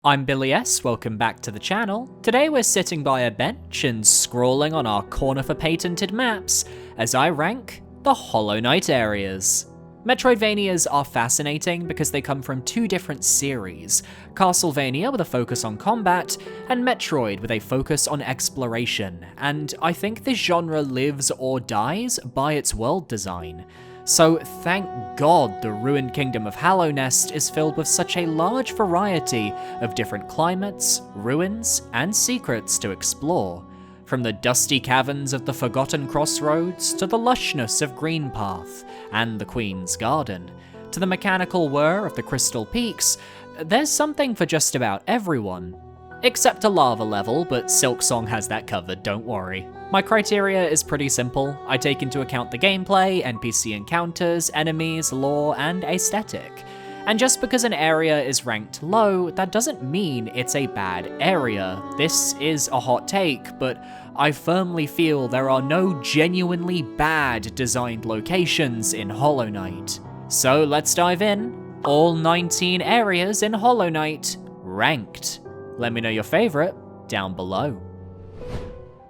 I'm Billy S, welcome back to the channel. Today we're sitting by a bench and scrolling on our corner for patented maps as I rank the Hollow Knight areas. Metroidvanias are fascinating because they come from two different series, Castlevania with a focus on combat, and Metroid with a focus on exploration, and I think this genre lives or dies by its world design. So thank God the ruined kingdom of Hallownest is filled with such a large variety of different climates, ruins, and secrets to explore. From the dusty caverns of the Forgotten Crossroads to the lushness of Greenpath and the Queen's Garden, to the mechanical whir of the Crystal Peaks, there's something for just about everyone. Except a lava level, but Silksong has that covered, don't worry. My criteria is pretty simple. I take into account the gameplay, NPC encounters, enemies, lore, and aesthetic. And just because an area is ranked low, that doesn't mean it's a bad area. This is a hot take, but I firmly feel there are no genuinely bad designed locations in Hollow Knight. So let's dive in. All 19 areas in Hollow Knight, ranked. Let me know your favorite down below.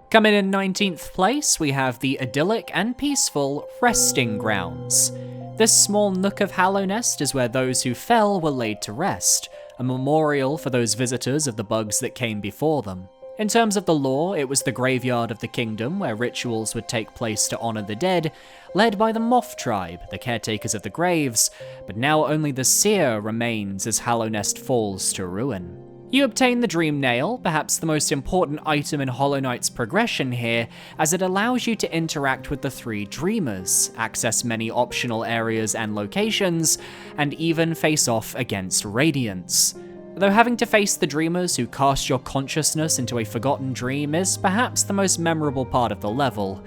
Coming in 19th place, we have the idyllic and peaceful Resting Grounds. This small nook of Hallownest is where those who fell were laid to rest, a memorial for those visitors of the bugs that came before them. In terms of the lore, it was the graveyard of the kingdom where rituals would take place to honor the dead, led by the Moth tribe, the caretakers of the graves, but now only the seer remains as Hallownest falls to ruin. You obtain the Dream Nail, perhaps the most important item in Hollow Knight's progression here, as it allows you to interact with the three Dreamers, access many optional areas and locations, and even face off against Radiance. Though having to face the Dreamers who cast your consciousness into a forgotten dream is perhaps the most memorable part of the level.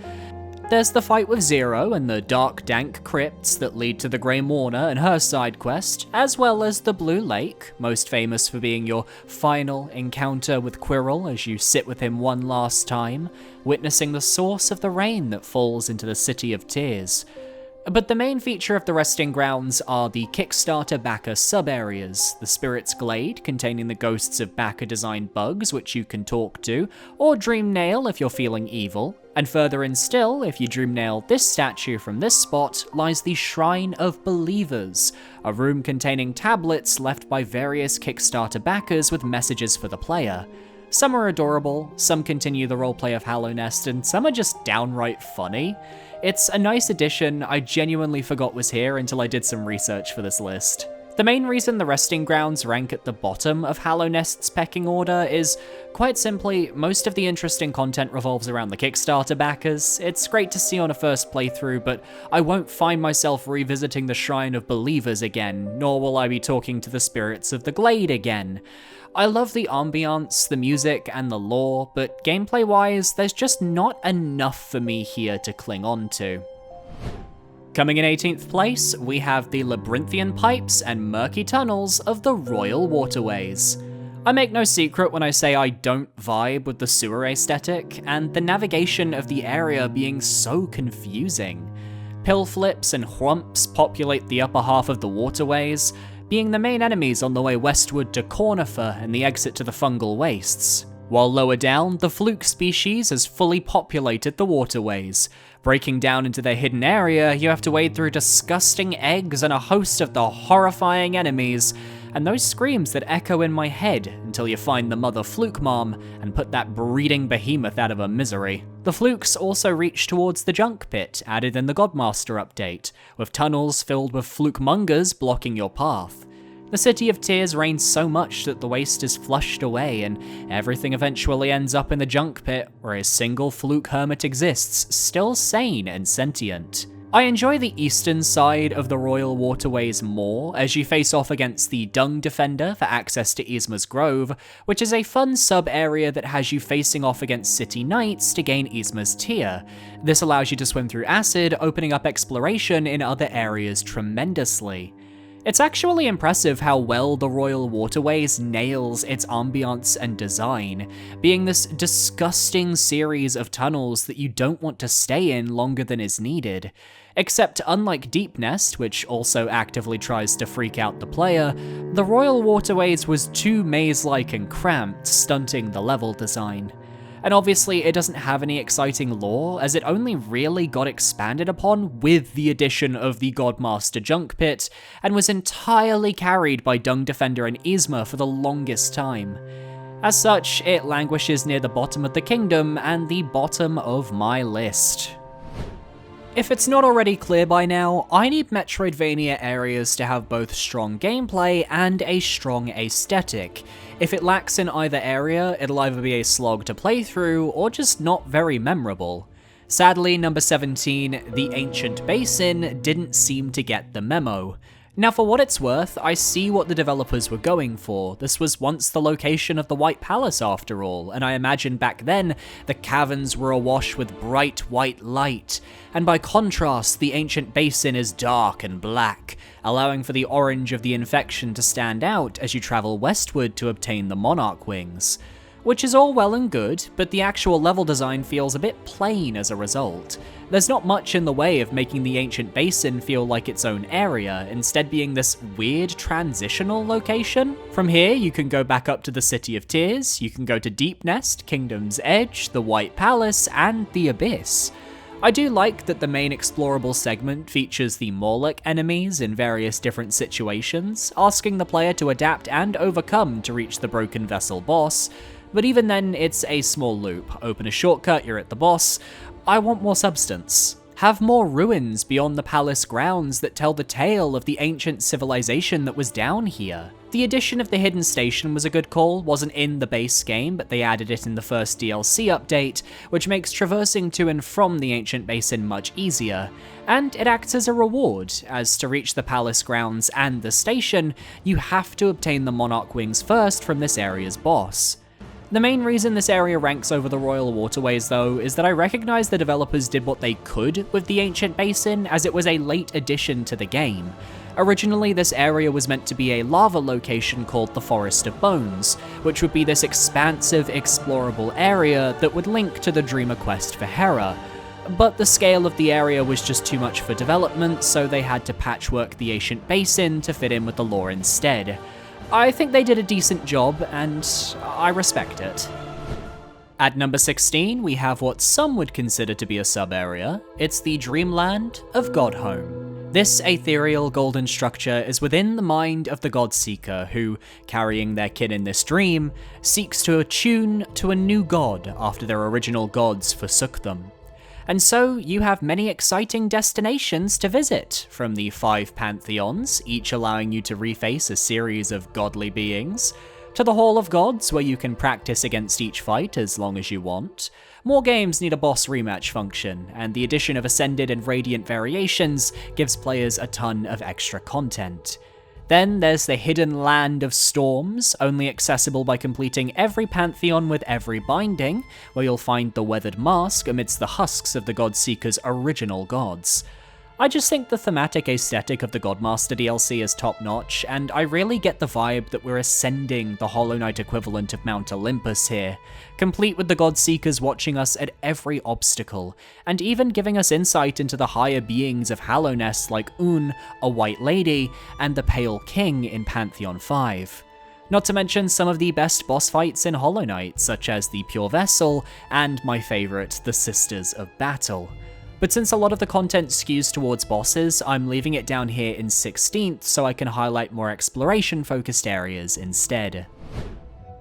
There's the fight with Zero and the dark, dank crypts that lead to the Grey Mourner and her side quest, as well as the Blue Lake, most famous for being your final encounter with Quirrell as you sit with him one last time, witnessing the source of the rain that falls into the City of Tears. But the main feature of the Resting Grounds are the Kickstarter backer sub-areas, the Spirit's Glade, containing the ghosts of backer-designed bugs which you can talk to, or Dream Nail if you're feeling evil. And further in still, if you Dream Nail this statue from this spot, lies the Shrine of Believers, a room containing tablets left by various Kickstarter backers with messages for the player. Some are adorable, some continue the roleplay of Hallownest, and some are just downright funny. It's a nice addition I genuinely forgot was here until I did some research for this list. The main reason the Resting Grounds rank at the bottom of Hallownest's pecking order is, quite simply, most of the interesting content revolves around the Kickstarter backers. It's great to see on a first playthrough, but I won't find myself revisiting the Shrine of Believers again, nor will I be talking to the Spirits of the Glade again. I love the ambiance, the music, and the lore, but gameplay-wise, there's just not enough for me here to cling on to. Coming in 18th place, we have the labyrinthian pipes and murky tunnels of the Royal Waterways. I make no secret when I say I don't vibe with the sewer aesthetic, and the navigation of the area being so confusing. Pill flips and whumps populate the upper half of the waterways, being the main enemies on the way westward to Cornifer and the exit to the fungal wastes. While lower down, the fluke species has fully populated the waterways. Breaking down into their hidden area, you have to wade through disgusting eggs and a host of the horrifying enemies, and those screams that echo in my head until you find the mother fluke mom and put that breeding behemoth out of her misery. The flukes also reach towards the junk pit added in the Godmaster update, with tunnels filled with fluke mongers blocking your path. The City of Tears rains so much that the waste is flushed away, and everything eventually ends up in the junk pit, where a single fluke hermit exists, still sane and sentient. I enjoy the eastern side of the Royal Waterways more, as you face off against the Dung Defender for access to Yzma's Grove, which is a fun sub-area that has you facing off against City Knights to gain Yzma's Tear. This allows you to swim through acid, opening up exploration in other areas tremendously. It's actually impressive how well the Royal Waterways nails its ambiance and design, being this disgusting series of tunnels that you don't want to stay in longer than is needed. Except unlike Deep Nest, which also actively tries to freak out the player, the Royal Waterways was too maze-like and cramped, stunting the level design. And obviously it doesn't have any exciting lore, as it only really got expanded upon with the addition of the Godmaster Junk Pit, and was entirely carried by Dung Defender and Yzma for the longest time. As such, it languishes near the bottom of the kingdom and the bottom of my list. If it's not already clear by now, I need Metroidvania areas to have both strong gameplay and a strong aesthetic. If it lacks in either area, it'll either be a slog to play through, or just not very memorable. Sadly, number 17, The Ancient Basin, didn't seem to get the memo. Now for what it's worth, I see what the developers were going for. This was once the location of the White Palace after all, and I imagine back then, the caverns were awash with bright white light, and by contrast, the ancient basin is dark and black, allowing for the orange of the infection to stand out as you travel westward to obtain the Monarch Wings. Which is all well and good, but the actual level design feels a bit plain as a result. There's not much in the way of making the ancient basin feel like its own area, instead being this weird transitional location. From here, you can go back up to the City of Tears, you can go to Deep Nest, Kingdom's Edge, the White Palace, and the Abyss. I do like that the main explorable segment features the Morlock enemies in various different situations, asking the player to adapt and overcome to reach the Broken Vessel boss, but even then, it's a small loop. Open a shortcut, you're at the boss. I want more substance. Have more ruins beyond the palace grounds that tell the tale of the ancient civilization that was down here. The addition of the hidden station was a good call, wasn't in the base game, but they added it in the first DLC update, which makes traversing to and from the ancient basin much easier. And it acts as a reward, as to reach the palace grounds and the station, you have to obtain the Monarch Wings first from this area's boss. The main reason this area ranks over the Royal Waterways though is that I recognize the developers did what they could with the Ancient Basin, as it was a late addition to the game. Originally, this area was meant to be a lava location called the Forest of Bones, which would be this expansive, explorable area that would link to the Dreamer quest for Hera. But the scale of the area was just too much for development, so they had to patchwork the Ancient Basin to fit in with the lore instead. I think they did a decent job, and I respect it. At number 16, we have what some would consider to be a sub-area. It's the Dreamland of Godhome. This ethereal golden structure is within the mind of the Godseeker who, carrying their kin in this dream, seeks to attune to a new god after their original gods forsook them. And so you have many exciting destinations to visit, from the 5 pantheons, each allowing you to reface a series of godly beings, to the Hall of Gods, where you can practice against each fight as long as you want. More games need a boss rematch function, and the addition of Ascended and Radiant variations gives players a ton of extra content. Then there's the Hidden Land of Storms, only accessible by completing every pantheon with every binding, where you'll find the Weathered Mask amidst the husks of the Godseeker's original gods. I just think the thematic aesthetic of the Godmaster DLC is top-notch, and I really get the vibe that we're ascending the Hollow Knight equivalent of Mount Olympus here, complete with the Godseekers watching us at every obstacle, and even giving us insight into the higher beings of Hallownest like Un, a White Lady, and the Pale King in Pantheon 5. Not to mention some of the best boss fights in Hollow Knight, such as the Pure Vessel, and my favourite, the Sisters of Battle. But since a lot of the content skews towards bosses, I'm leaving it down here in 16th so I can highlight more exploration-focused areas instead.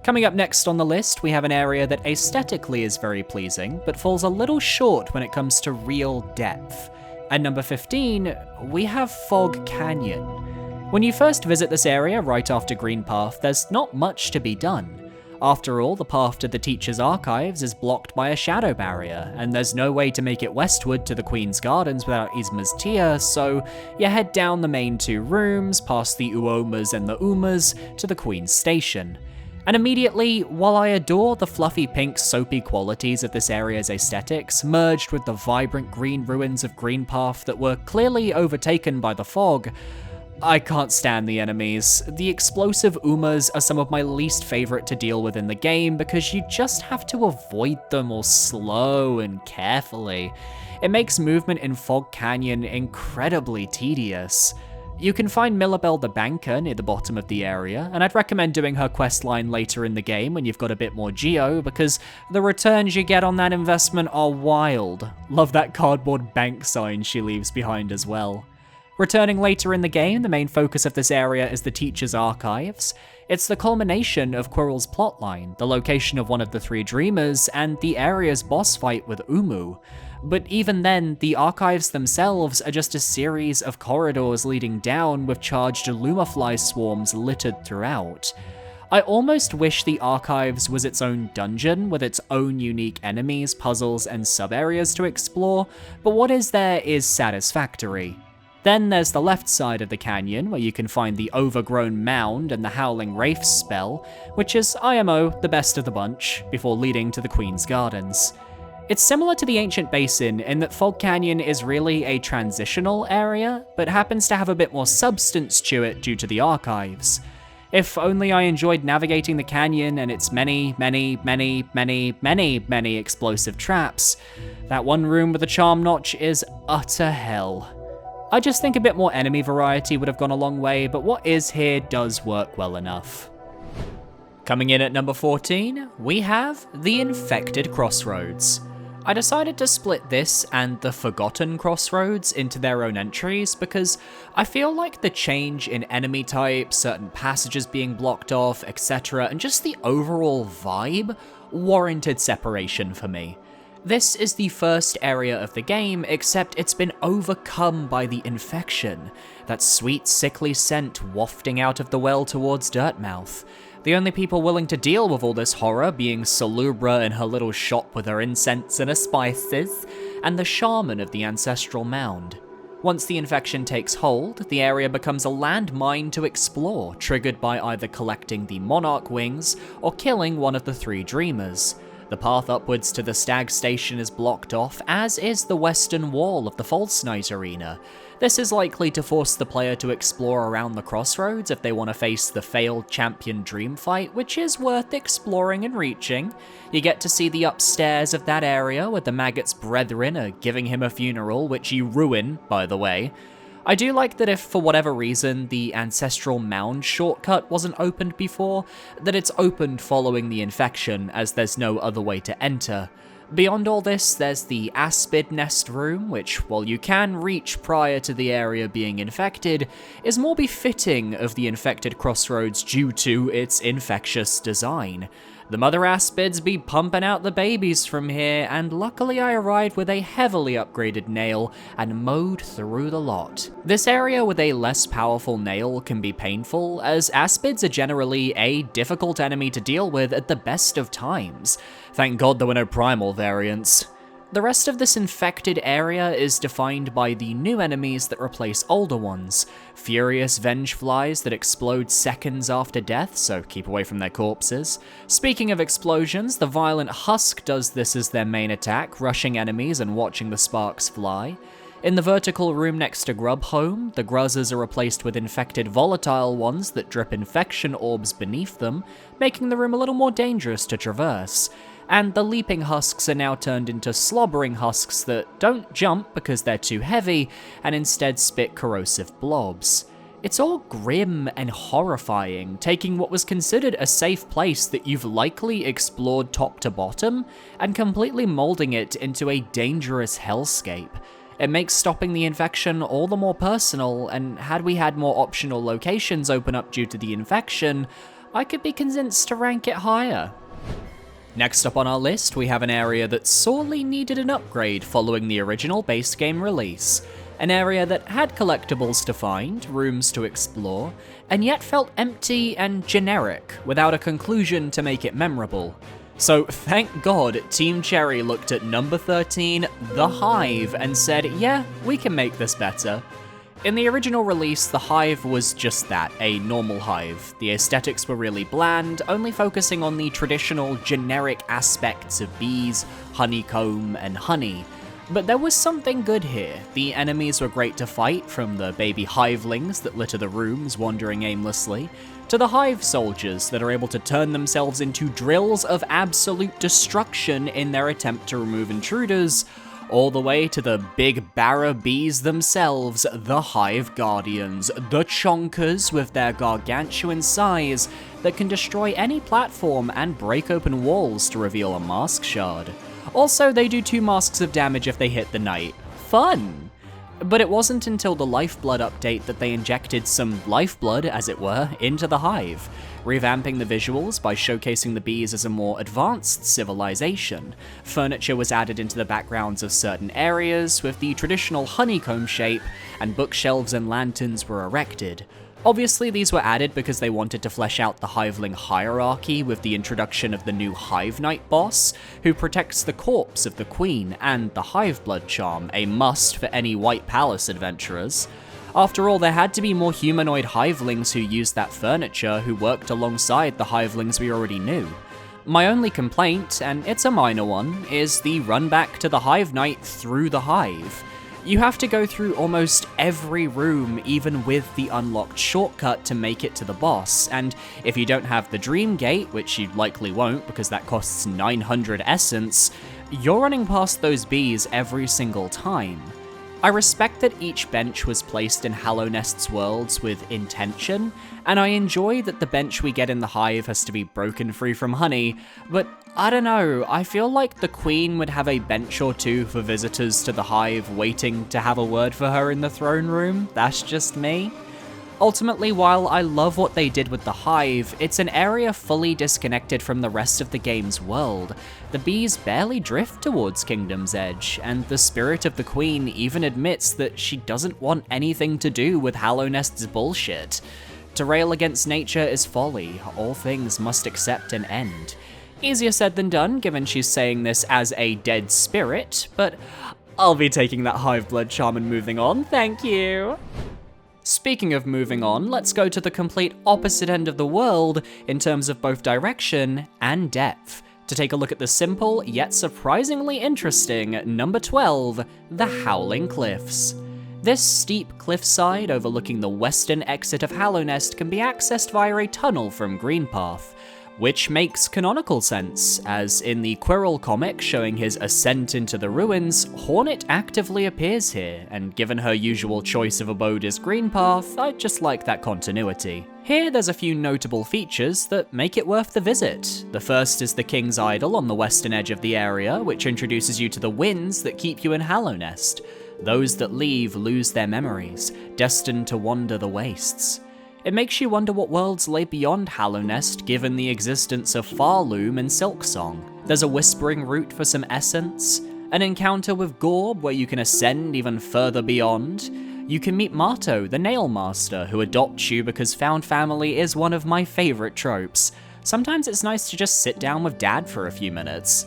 Coming up next on the list, we have an area that aesthetically is very pleasing, but falls a little short when it comes to real depth. At number 15, we have Fog Canyon. When you first visit this area right after Green Path, there's not much to be done. After all, the path to the Teacher's Archives is blocked by a shadow barrier, and there's no way to make it westward to the Queen's Gardens without Yzma's Tear, so you head down the main 2 rooms, past the Uomas and the Umas, to the Queen's Station. And immediately, while I adore the fluffy pink soapy qualities of this area's aesthetics, merged with the vibrant green ruins of Green Path that were clearly overtaken by the fog, I can't stand the enemies. The explosive Umas are some of my least favorite to deal with in the game because you just have to avoid them all slow and carefully. It makes movement in Fog Canyon incredibly tedious. You can find Millabelle the banker near the bottom of the area, and I'd recommend doing her questline later in the game when you've got a bit more geo, because the returns you get on that investment are wild. Love that cardboard bank sign she leaves behind as well. Returning later in the game, the main focus of this area is the Teacher's Archives. It's the culmination of Quirrell's plotline, the location of one of the three Dreamers, and the area's boss fight with Umu. But even then, the archives themselves are just a series of corridors leading down with charged Lumafly swarms littered throughout. I almost wish the archives was its own dungeon with its own unique enemies, puzzles, and sub-areas to explore, but what is there is satisfactory. Then there's the left side of the canyon, where you can find the Overgrown Mound and the Howling Wraith spell, which is IMO the best of the bunch, before leading to the Queen's Gardens. It's similar to the Ancient Basin in that Fog Canyon is really a transitional area, but happens to have a bit more substance to it due to the archives. If only I enjoyed navigating the canyon and its many explosive traps. That one room with the charm notch is utter hell. I just think a bit more enemy variety would have gone a long way, but what is here does work well enough. Coming in at number 14, we have the Infected Crossroads. I decided to split this and the Forgotten Crossroads into their own entries because I feel like the change in enemy type, certain passages being blocked off, etc., and just the overall vibe warranted separation for me. This is the first area of the game, except it's been overcome by the infection, that sweet sickly scent wafting out of the well towards Dirtmouth. The only people willing to deal with all this horror being Salubra in her little shop with her incense and her spices, and the shaman of the ancestral mound. Once the infection takes hold, the area becomes a landmine to explore, triggered by either collecting the Monarch Wings or killing one of the three Dreamers. The path upwards to the Stag Station is blocked off, as is the western wall of the False Knight Arena. This is likely to force the player to explore around the crossroads if they want to face the failed champion dream fight, which is worth exploring and reaching. You get to see the upstairs of that area where the Maggot's brethren are giving him a funeral, which you ruin, by the way. I do like that if, for whatever reason, the Ancestral Mound shortcut wasn't opened before, that it's opened following the infection, as there's no other way to enter. Beyond all this, there's the Aspid Nest Room, which, while you can reach prior to the area being infected, is more befitting of the Infected Crossroads due to its infectious design. The mother aspids be pumping out the babies from here, and luckily I arrived with a heavily upgraded nail and mowed through the lot. This area with a less powerful nail can be painful, as aspids are generally a difficult enemy to deal with at the best of times. Thank God there were no primal variants. The rest of this infected area is defined by the new enemies that replace older ones. Furious Vengeflies that explode seconds after death, so keep away from their corpses. Speaking of explosions, the Violent Husk does this as their main attack, rushing enemies and watching the sparks fly. In the vertical room next to Grub Home, the Gruzzers are replaced with infected volatile ones that drip infection orbs beneath them, making the room a little more dangerous to traverse. And the Leaping Husks are now turned into slobbering husks that don't jump because they're too heavy, and instead spit corrosive blobs. It's all grim and horrifying, taking what was considered a safe place that you've likely explored top to bottom, and completely molding it into a dangerous hellscape. It makes stopping the infection all the more personal, and had we had more optional locations open up due to the infection, I could be convinced to rank it higher. Next up on our list, we have an area that sorely needed an upgrade following the original base game release. An area that had collectibles to find, rooms to explore, and yet felt empty and generic, without a conclusion to make it memorable. So thank God Team Cherry looked at number 13, The Hive, and said, yeah, we can make this better. In the original release, the Hive was just that, a normal hive. The aesthetics were really bland, only focusing on the traditional generic aspects of bees, honeycomb, and honey. But there was something good here. The enemies were great to fight, from the baby hivelings that litter the rooms wandering aimlessly, to the hive soldiers that are able to turn themselves into drills of absolute destruction in their attempt to remove intruders, all the way to the big barra bees themselves, the hive guardians, the chonkers with their gargantuan size that can destroy any platform and break open walls to reveal a mask shard. Also, they do 2 masks of damage if they hit the knight. Fun! But it wasn't until the Lifeblood update that they injected some lifeblood, as it were, into the hive, revamping the visuals by showcasing the bees as a more advanced civilization. Furniture was added into the backgrounds of certain areas with the traditional honeycomb shape, and bookshelves and lanterns were erected. Obviously, these were added because they wanted to flesh out the hiveling hierarchy with the introduction of the new Hive Knight boss, who protects the corpse of the queen, and the Hiveblood charm, a must for any White Palace adventurers. After all, there had to be more humanoid hivelings who used that furniture who worked alongside the hivelings we already knew. My only complaint, and it's a minor one, is the run back to the Hive Knight through the hive. You have to go through almost every room, even with the unlocked shortcut to make it to the boss, and if you don't have the Dream Gate, which you likely won't because that costs 900 essence, you're running past those bees every single time. I respect that each bench was placed in Hallownest's worlds with intention, and I enjoy that the bench we get in the hive has to be broken free from honey, but I don't know, I feel like the queen would have a bench or 2 for visitors to the hive waiting to have a word for her in the throne room. That's just me. Ultimately, while I love what they did with the hive, it's an area fully disconnected from the rest of the game's world. The bees barely drift towards Kingdom's Edge, and the spirit of the queen even admits that she doesn't want anything to do with Hallownest's bullshit. To rail against nature is folly, all things must accept an end. Easier said than done, given she's saying this as a dead spirit, but I'll be taking that Hiveblood charm and moving on, thank you. Speaking of moving on, let's go to the complete opposite end of the world in terms of both direction and depth, to take a look at the simple yet surprisingly interesting number 12, the Howling Cliffs. This steep cliffside overlooking the western exit of Hallownest can be accessed via a tunnel from Greenpath, which makes canonical sense, as in the Quirrell comic showing his ascent into the ruins, Hornet actively appears here, and given her usual choice of abode is Greenpath, I just like that continuity. Here there's a few notable features that make it worth the visit. The first is the King's Idol on the western edge of the area, which introduces you to the winds that keep you in Hallownest. Those that leave lose their memories, destined to wander the wastes. It makes you wonder what worlds lay beyond Hallownest given the existence of Farloom and Silksong. There's a whispering route for some essence, an encounter with Gorb where you can ascend even further beyond. You can meet Marto, the Nail Master, who adopts you because found family is one of my favourite tropes. Sometimes it's nice to just sit down with Dad for a few minutes.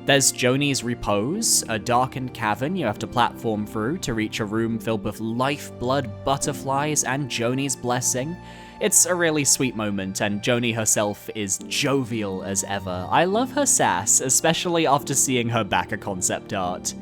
There's Joni's Repose, a darkened cavern you have to platform through to reach a room filled with lifeblood butterflies and Joni's blessing. It's a really sweet moment, and Joni herself is jovial as ever. I love her sass, especially after seeing her backer concept art.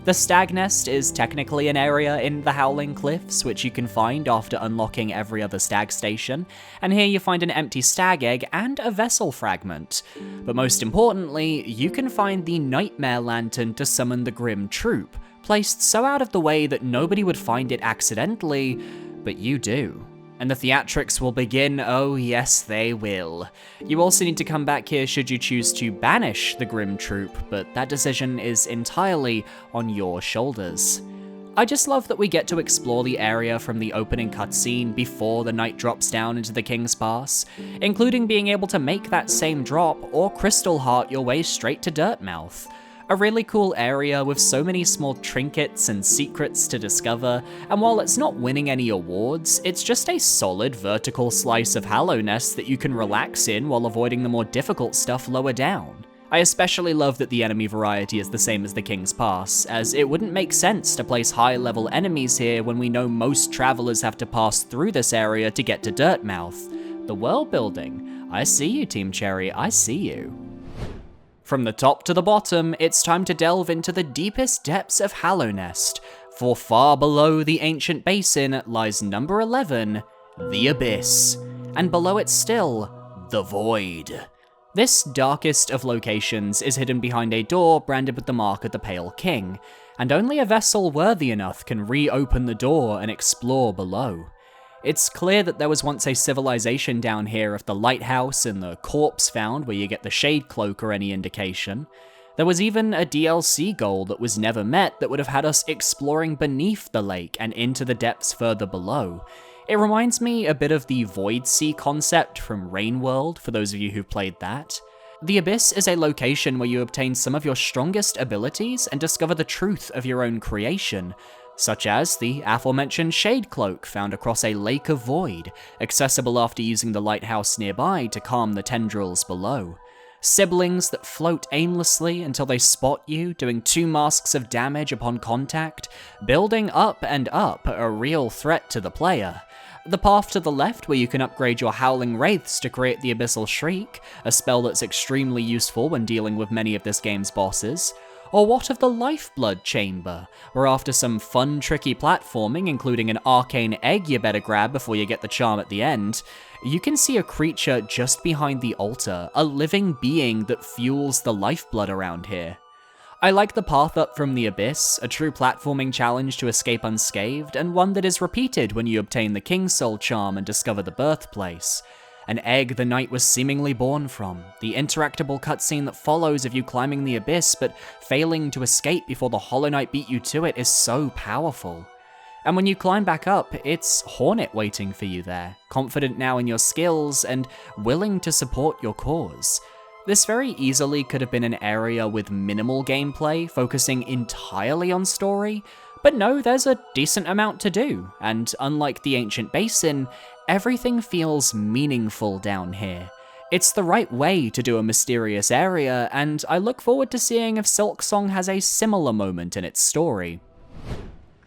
The Stag Nest is technically an area in the Howling Cliffs, which you can find after unlocking every other stag station, and here you find an empty stag egg and a vessel fragment. But most importantly, you can find the Nightmare Lantern to summon the Grim Troop, placed so out of the way that nobody would find it accidentally, but you do. And the theatrics will begin, oh yes they will. You also need to come back here should you choose to banish the Grim Troop, but that decision is entirely on your shoulders. I just love that we get to explore the area from the opening cutscene before the night drops down into the King's Pass, including being able to make that same drop or Crystal Heart your way straight to Dirtmouth. A really cool area with so many small trinkets and secrets to discover, and while it's not winning any awards, it's just a solid vertical slice of Hallownest that you can relax in while avoiding the more difficult stuff lower down. I especially love that the enemy variety is the same as the King's Pass, as it wouldn't make sense to place high-level enemies here when we know most travelers have to pass through this area to get to Dirtmouth. The world building. I see you, Team Cherry, I see you. From the top to the bottom, it's time to delve into the deepest depths of Hallownest, for far below the ancient basin lies number 11, the Abyss, and below it still, the Void. This darkest of locations is hidden behind a door branded with the mark of the Pale King, and only a vessel worthy enough can reopen the door and explore below. It's clear that there was once a civilization down here if the lighthouse and the corpse found where you get the shade cloak are any indication. There was even a DLC goal that was never met that would have had us exploring beneath the lake and into the depths further below. It reminds me a bit of the Void Sea concept from Rain World, for those of you who've played that. The Abyss is a location where you obtain some of your strongest abilities and discover the truth of your own creation, such as the aforementioned Shade Cloak found across a lake of void, accessible after using the lighthouse nearby to calm the tendrils below. Siblings that float aimlessly until they spot you, doing 2 masks of damage upon contact, building up and up, a real threat to the player. The path to the left where you can upgrade your Howling Wraiths to create the Abyssal Shriek, a spell that's extremely useful when dealing with many of this game's bosses. Or what of the Lifeblood Chamber, where after some fun tricky platforming, including an arcane egg you better grab before you get the charm at the end, you can see a creature just behind the altar, a living being that fuels the lifeblood around here. I like the path up from the Abyss, a true platforming challenge to escape unscathed, and one that is repeated when you obtain the King's Soul charm and discover the birthplace. An egg the knight was seemingly born from, the interactable cutscene that follows of you climbing the Abyss but failing to escape before the Hollow Knight beat you to it is so powerful. And when you climb back up, it's Hornet waiting for you there, confident now in your skills and willing to support your cause. This very easily could have been an area with minimal gameplay, focusing entirely on story, but no, there's a decent amount to do, and unlike the Ancient Basin, everything feels meaningful down here. It's the right way to do a mysterious area, and I look forward to seeing if Silksong has a similar moment in its story.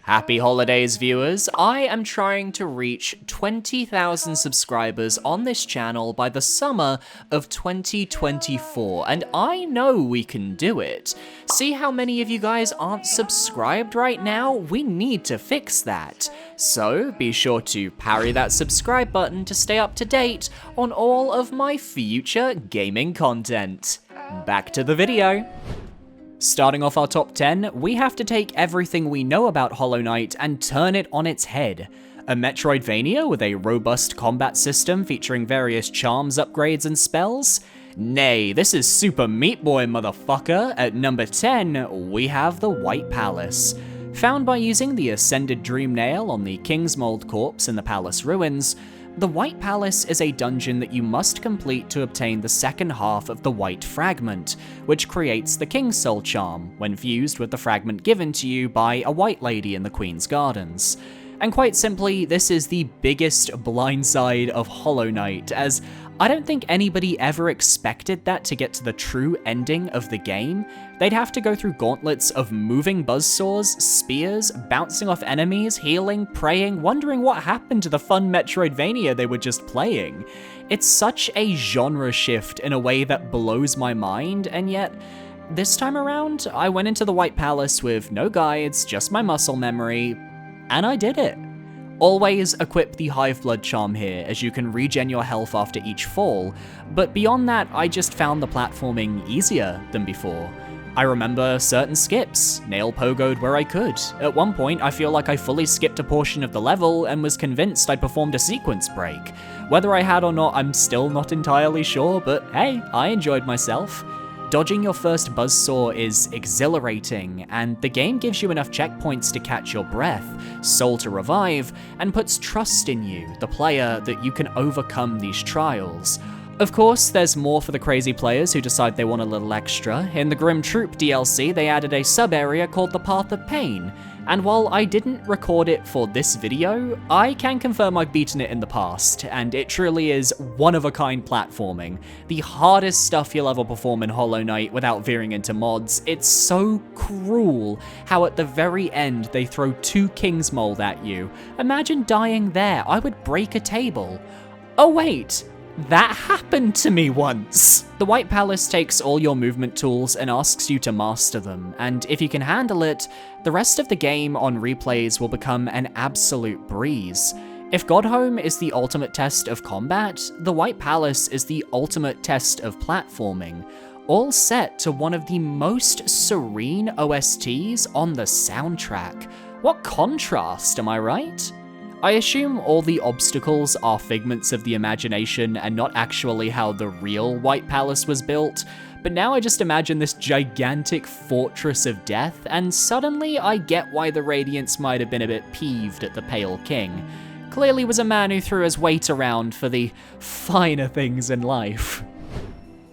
Happy holidays, viewers! I am trying to reach 20,000 subscribers on this channel by the summer of 2024, and I know we can do it. See how many of you guys aren't subscribed right now? We need to fix that. So be sure to parry that subscribe button to stay up to date on all of my future gaming content. Back to the video. Starting off our top 10, we have to take everything we know about Hollow Knight and turn it on its head. A Metroidvania with a robust combat system featuring various charms, upgrades, and spells? Nay, this is Super Meat Boy, motherfucker. At number 10, we have the White Palace. Found by using the Ascended Dream Nail on the King's Mold corpse in the palace ruins, the White Palace is a dungeon that you must complete to obtain the second half of the White Fragment, which creates the King's Soul charm, when fused with the fragment given to you by a white lady in the Queen's Gardens. And quite simply, this is the biggest blindside of Hollow Knight, as I don't think anybody ever expected that to get to the true ending of the game. They'd have to go through gauntlets of moving buzzsaws, spears, bouncing off enemies, healing, praying, wondering what happened to the fun Metroidvania they were just playing. It's such a genre shift in a way that blows my mind, and yet, this time around, I went into the White Palace with no guides, just my muscle memory, and I did it. Always equip the Hive Blood charm here, as you can regen your health after each fall, but beyond that, I just found the platforming easier than before. I remember certain skips, nail pogoed where I could. At one point, I feel like I fully skipped a portion of the level and was convinced I'd performed a sequence break. Whether I had or not, I'm still not entirely sure, but hey, I enjoyed myself. Dodging your first buzzsaw is exhilarating, and the game gives you enough checkpoints to catch your breath, soul to revive, and puts trust in you, the player, that you can overcome these trials. Of course, there's more for the crazy players who decide they want a little extra. In the Grim Troop DLC, they added a sub-area called the Path of Pain, and while I didn't record it for this video, I can confirm I've beaten it in the past, and it truly is one-of-a-kind platforming. The hardest stuff you'll ever perform in Hollow Knight without veering into mods. It's so cruel how at the very end they throw 2 King's Mold at you. Imagine dying there, I would break a table. Oh wait, That happened to me once! The White Palace takes all your movement tools and asks you to master them, and if you can handle it, the rest of the game on replays will become an absolute breeze. If Godhome is the ultimate test of combat, the White Palace is the ultimate test of platforming, all set to one of the most serene OSTs on the soundtrack. What contrast, am I right? I assume all the obstacles are figments of the imagination and not actually how the real White Palace was built, but now I just imagine this gigantic fortress of death, and suddenly I get why the Radiants might have been a bit peeved at the Pale King. Clearly was a man who threw his weight around for the finer things in life.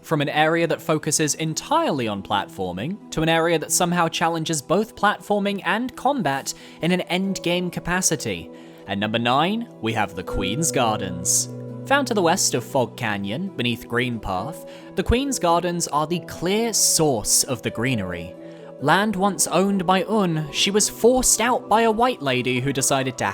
From an area that focuses entirely on platforming, to an area that somehow challenges both platforming and combat in an endgame capacity. At number 9, we have the Queen's Gardens. Found to the west of Fog Canyon, beneath Green Path, the Queen's Gardens are the clear source of the greenery. Land once owned by she was forced out by a white lady who decided to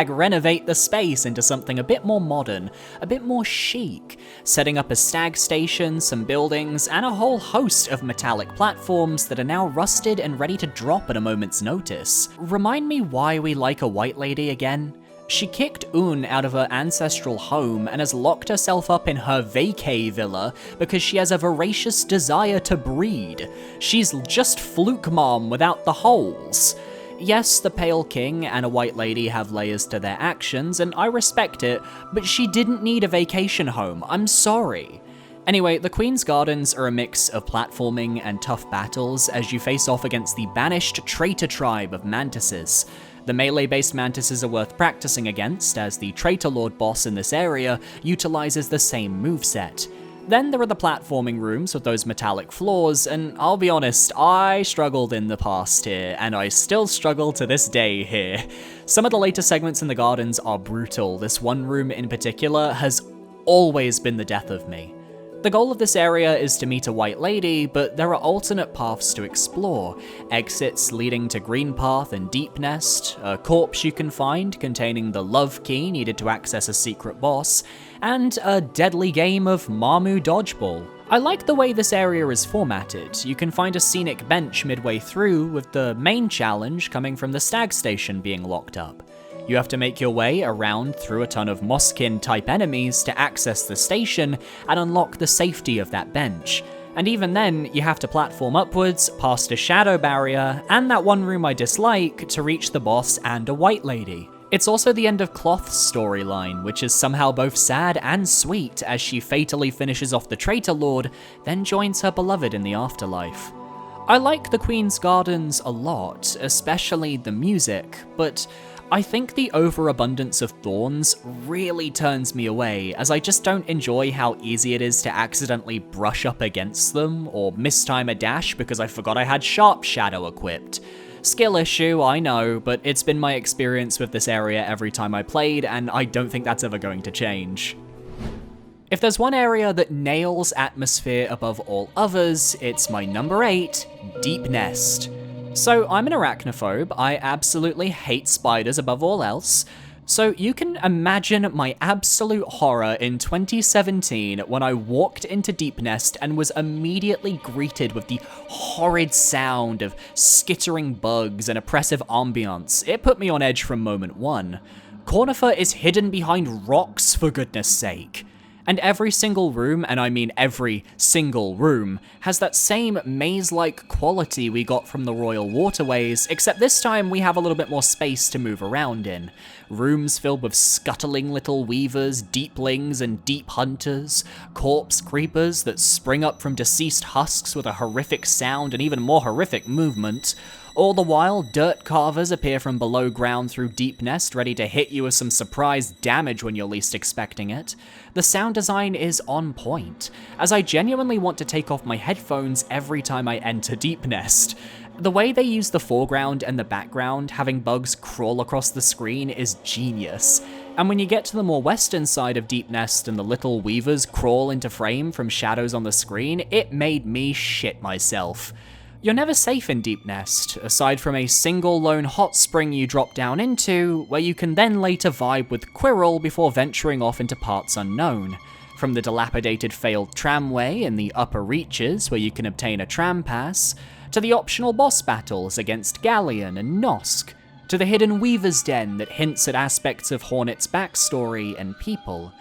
#renovate the space into something a bit more modern, a bit more chic, setting up a stag station, some buildings, and a whole host of metallic platforms that are now rusted and ready to drop at a moment's notice. Remind me why we like a white lady again? She kicked out of her ancestral home and has locked herself up in her vacay villa because she has a voracious desire to breed. She's just Fluke Mom without the holes. Yes, the Pale King and a white lady have layers to their actions, and I respect it, but she didn't need a vacation home, I'm sorry. Anyway, the Queen's Gardens are a mix of platforming and tough battles as you face off against the banished traitor tribe of mantises. The melee-based mantises are worth practicing against, as the Traitor Lord boss in this area utilizes the same moveset. Then there are the platforming rooms with those metallic floors, and I'll be honest, I struggled in the past here, and I still struggle to this day here. Some of the later segments in the gardens are brutal. This one room in particular has always been the death of me. The goal of this area is to meet a white lady, but there are alternate paths to explore. Exits leading to Green Path and Deep Nest, a corpse you can find containing the love key needed to access a secret boss, and a deadly game of Mamu Dodgeball. I like the way this area is formatted. You can find a scenic bench midway through, with the main challenge coming from the stag station being locked up. You have to make your way around through a ton of Mosskin-type enemies to access the station and unlock the safety of that bench. And even then, you have to platform upwards, past a shadow barrier, and that one room I dislike, to reach the boss and a white lady. It's also the end of Cloth's storyline, which is somehow both sad and sweet as she fatally finishes off the Traitor Lord, then joins her beloved in the afterlife. I like the Queen's Gardens a lot, especially the music, but I think the overabundance of thorns really turns me away, as I just don't enjoy how easy it is to accidentally brush up against them, or mistime a dash because I forgot I had Sharp Shadow equipped. Skill issue, I know, but it's been my experience with this area every time I played, and I don't think that's ever going to change. If there's one area that nails atmosphere above all others, it's my number 8, Deep Nest. So I'm an arachnophobe, I absolutely hate spiders above all else, so you can imagine my absolute horror in 2017 when I walked into Deep Nest and was immediately greeted with the horrid sound of skittering bugs and oppressive ambiance. It put me on edge from moment one. Conifer is hidden behind rocks, for goodness sake. And every single room, and I mean every single room, has that same maze-like quality we got from the Royal Waterways, except this time we have a little bit more space to move around in. Rooms filled with scuttling little weavers, deeplings, and deep hunters, corpse creepers that spring up from deceased husks with a horrific sound and even more horrific movement. All the while, dirt carvers appear from below ground through Deep Nest, ready to hit you with some surprise damage when you're least expecting it. The sound design is on point, as I genuinely want to take off my headphones every time I enter Deep Nest. The way they use the foreground and the background, having bugs crawl across the screen, is genius. And when you get to the more western side of Deep Nest and the little weavers crawl into frame from shadows on the screen, it made me shit myself. You're never safe in Deep Nest, aside from a single lone hot spring you drop down into, where you can then later vibe with Quirrell before venturing off into parts unknown. From the dilapidated failed tramway in the upper reaches where you can obtain a tram pass, to the optional boss battles against Galleon and Nosk, to the hidden Weaver's Den that hints at aspects of Hornet's backstory and people.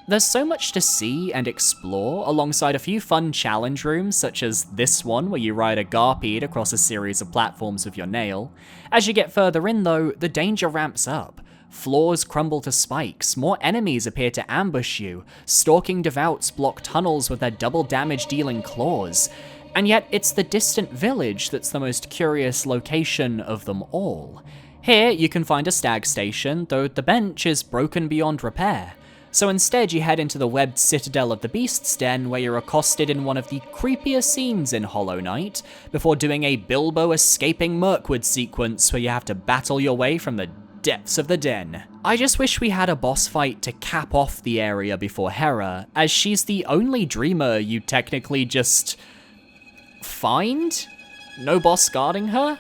There's so much to see and explore, alongside a few fun challenge rooms such as this one where you ride a Garpede across a series of platforms with your nail. As you get further in though, the danger ramps up. Floors crumble to spikes, more enemies appear to ambush you, stalking devouts block tunnels with their double damage dealing claws. And yet it's the distant village that's the most curious location of them all. Here you can find a stag station, though the bench is broken beyond repair. So instead you head into the webbed citadel of the Beast's Den, where you're accosted in one of the creepier scenes in Hollow Knight, before doing a Bilbo escaping Mirkwood sequence where you have to battle your way from the depths of the den. I just wish we had a boss fight to cap off the area before Hera, as she's the only dreamer you technically just find? No boss guarding her?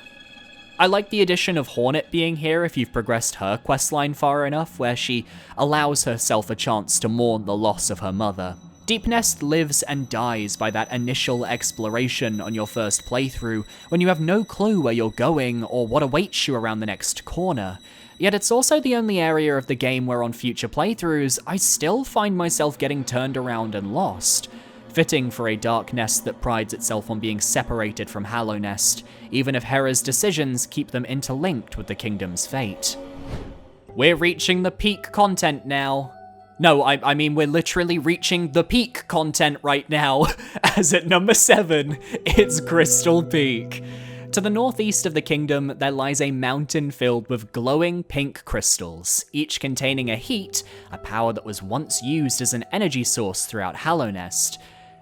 I like the addition of Hornet being here if you've progressed her questline far enough, where she allows herself a chance to mourn the loss of her mother. Deep Nest lives and dies by that initial exploration on your first playthrough, when you have no clue where you're going or what awaits you around the next corner. Yet it's also the only area of the game where on future playthroughs, I still find myself getting turned around and lost. Fitting for a Dark Nest that prides itself on being separated from Hallownest, even if Hera's decisions keep them interlinked with the kingdom's fate. We're reaching the peak content now. No, I mean we're literally reaching the peak content right now, as at number 7, it's Crystal Peak. To the northeast of the kingdom, there lies a mountain filled with glowing pink crystals, each containing a heat, a power that was once used as an energy source throughout Hallownest.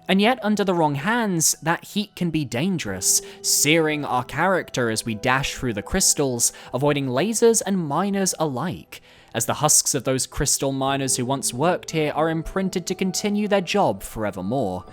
And yet, under the wrong hands, that heat can be dangerous, searing our character as we dash through the crystals, avoiding lasers and miners alike, as the husks of those crystal miners who once worked here are imprinted to continue their job forevermore.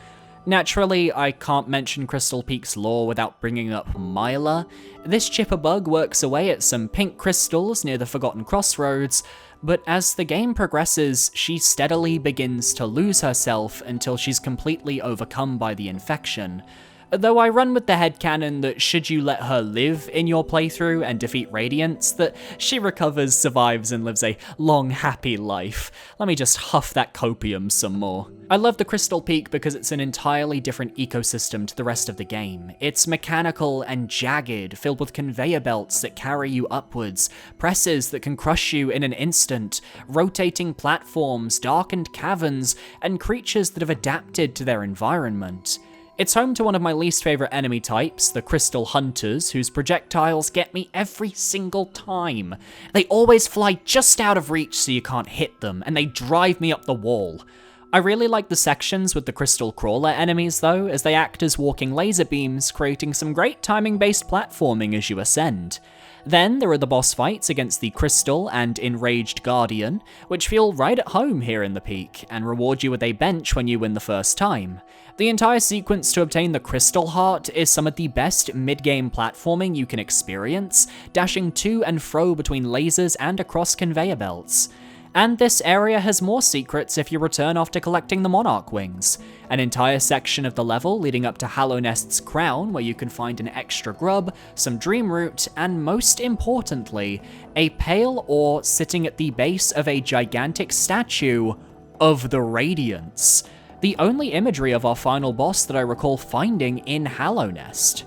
Naturally, I can't mention Crystal Peak's lore without bringing up Myla. This chipperbug works away at some pink crystals near the Forgotten Crossroads, but as the game progresses, she steadily begins to lose herself until she's completely overcome by the infection. Though I run with the headcanon that should you let her live in your playthrough and defeat Radiance, that she recovers, survives, and lives a long, happy life. Let me just huff that copium some more. I love the Crystal Peak because it's an entirely different ecosystem to the rest of the game. It's mechanical and jagged, filled with conveyor belts that carry you upwards, presses that can crush you in an instant, rotating platforms, darkened caverns, and creatures that have adapted to their environment. It's home to one of my least favorite enemy types, the Crystal Hunters, whose projectiles get me every single time. They always fly just out of reach so you can't hit them, and they drive me up the wall. I really like the sections with the Crystal Crawler enemies though, as they act as walking laser beams, creating some great timing-based platforming as you ascend. Then there are the boss fights against the Crystal and Enraged Guardian, which feel right at home here in the Peak, and reward you with a bench when you win the first time. The entire sequence to obtain the Crystal Heart is some of the best mid-game platforming you can experience, dashing to and fro between lasers and across conveyor belts. And this area has more secrets if you return after collecting the Monarch Wings, an entire section of the level leading up to Hallownest's crown where you can find an extra grub, some dream root, and most importantly, a pale ore sitting at the base of a gigantic statue of the Radiance, the only imagery of our final boss that I recall finding in Hallownest.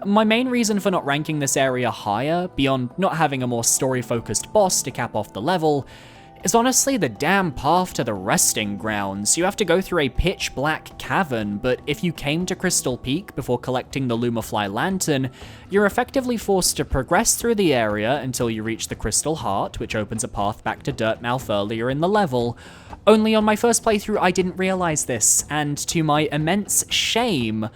My main reason for not ranking this area higher, beyond not having a more story-focused boss to cap off the level, is honestly the damn path to the resting grounds. You have to go through a pitch-black cavern, but if you came to Crystal Peak before collecting the Lumafly Lantern, you're effectively forced to progress through the area until you reach the Crystal Heart, which opens a path back to Dirtmouth earlier in the level. Only on my first playthrough I didn't realize this, and to my immense shame,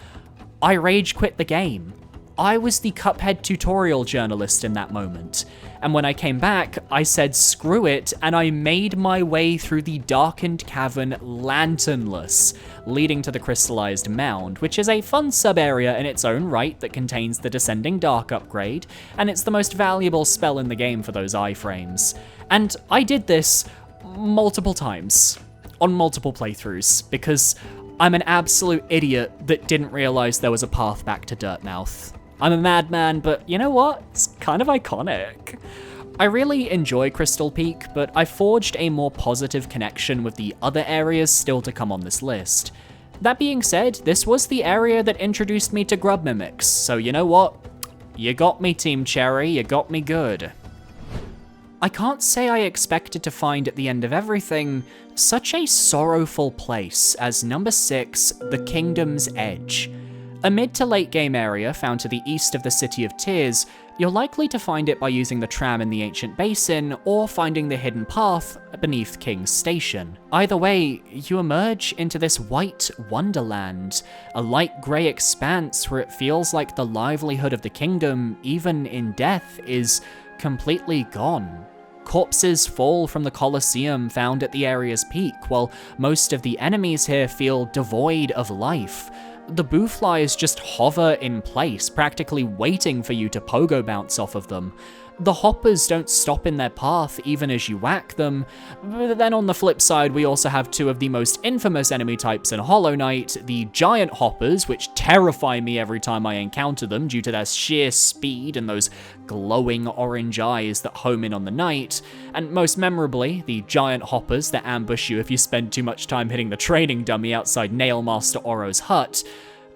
I rage quit the game. I was the Cuphead tutorial journalist in that moment, and when I came back, I said screw it, and I made my way through the darkened cavern lanternless, leading to the crystallized mound, which is a fun sub-area in its own right that contains the Descending Dark upgrade, and it's the most valuable spell in the game for those iframes. And I did this multiple times. on multiple playthroughs, because I'm an absolute idiot that didn't realize there was a path back to Dirtmouth. I'm a madman, but you know what? It's kind of iconic. I really enjoy Crystal Peak, but I forged a more positive connection with the other areas still to come on this list. That being said, this was the area that introduced me to grub mimics, so you know what? You got me, Team Cherry, you got me good. I can't say I expected to find at the end of everything such a sorrowful place as number 6, the Kingdom's Edge. A mid to late game area found to the east of the City of Tears, you're likely to find it by using the tram in the ancient basin or finding the hidden path beneath King's Station. Either way, you emerge into this white wonderland, a light grey expanse where it feels like the livelihood of the kingdom, even in death, is completely gone. Corpses fall from the Colosseum found at the area's peak, while most of the enemies here feel devoid of life. The booflies just hover in place, practically waiting for you to pogo bounce off of them. The hoppers don't stop in their path even as you whack them. But then on the flip side, we also have two of the most infamous enemy types in Hollow Knight, the giant hoppers, which terrify me every time I encounter them due to their sheer speed and those glowing orange eyes that home in on the knight, and most memorably, the giant hoppers that ambush you if you spend too much time hitting the training dummy outside Nailmaster Oro's hut.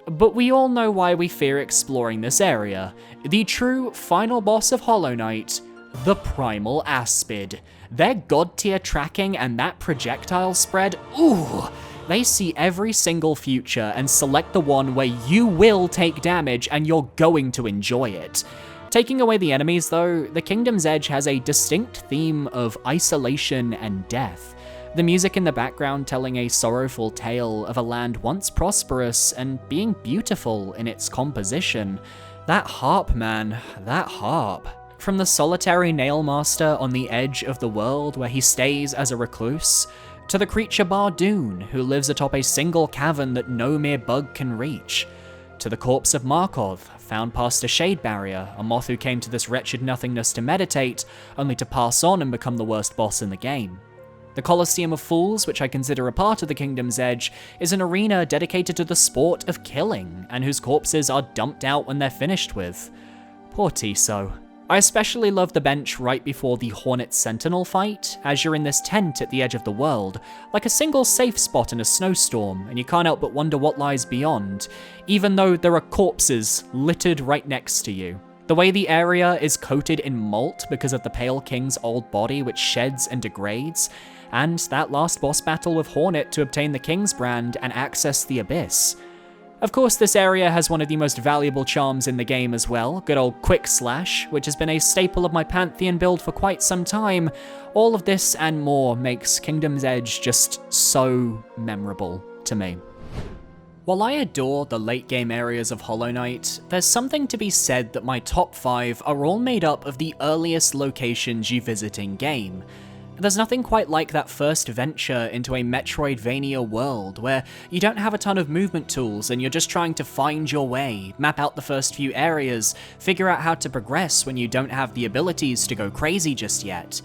But we all know why we fear exploring this area. The true final boss of Hollow Knight, the Primal Aspid. Their god tier tracking and that projectile spread, ooh! They see every single future and select the one where you will take damage and you're going to enjoy it. Taking away the enemies though, the Kingdom's Edge has a distinct theme of isolation and death. The music in the background telling a sorrowful tale of a land once prosperous and being beautiful in its composition. That harp, man, that harp. From the solitary Nailmaster on the edge of the world where he stays as a recluse, to the creature Bardoon who lives atop a single cavern that no mere bug can reach, to the corpse of Markov, found past a shade barrier, a moth who came to this wretched nothingness to meditate, only to pass on and become the worst boss in the game. The Colosseum of Fools, which I consider a part of the Kingdom's Edge, is an arena dedicated to the sport of killing, and whose corpses are dumped out when they're finished with. Poor Tiso. I especially love the bench right before the Hornet Sentinel fight, as you're in this tent at the edge of the world, like a single safe spot in a snowstorm, and you can't help but wonder what lies beyond, even though there are corpses littered right next to you. The way the area is coated in malt because of the Pale King's old body which sheds and degrades, and that last boss battle with Hornet to obtain the King's brand and access the Abyss. Of course, this area has one of the most valuable charms in the game as well, good old Quick Slash, which has been a staple of my Pantheon build for quite some time. All of this and more makes Kingdom's Edge just so memorable to me. While I adore the late game areas of Hollow Knight, there's something to be said that my top 5 are all made up of the earliest locations you visit in game. There's nothing quite like that first venture into a Metroidvania world, where you don't have a ton of movement tools and you're just trying to find your way, map out the first few areas, figure out how to progress when you don't have the abilities to go crazy just yet.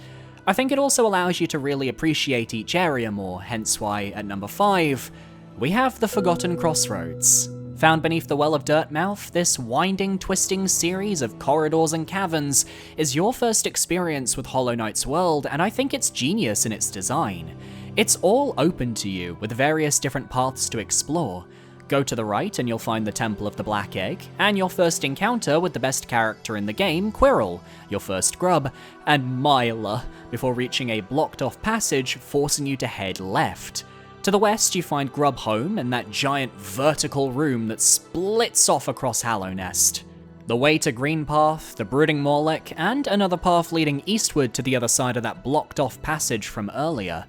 I think it also allows you to really appreciate each area more, hence why, at number 5, we have the Forgotten Crossroads. Found beneath the Well of Dirtmouth, this winding, twisting series of corridors and caverns is your first experience with Hollow Knight's world, and I think it's genius in its design. It's all open to you, with various different paths to explore. Go to the right and you'll find the Temple of the Black Egg, and your first encounter with the best character in the game, Quirrell, your first grub, and Myla, before reaching a blocked-off passage forcing you to head left. To the west, you find Grub Home and that giant vertical room that splits off across Hallownest. The way to Green Path, the Brooding Morlock, and another path leading eastward to the other side of that blocked-off passage from earlier.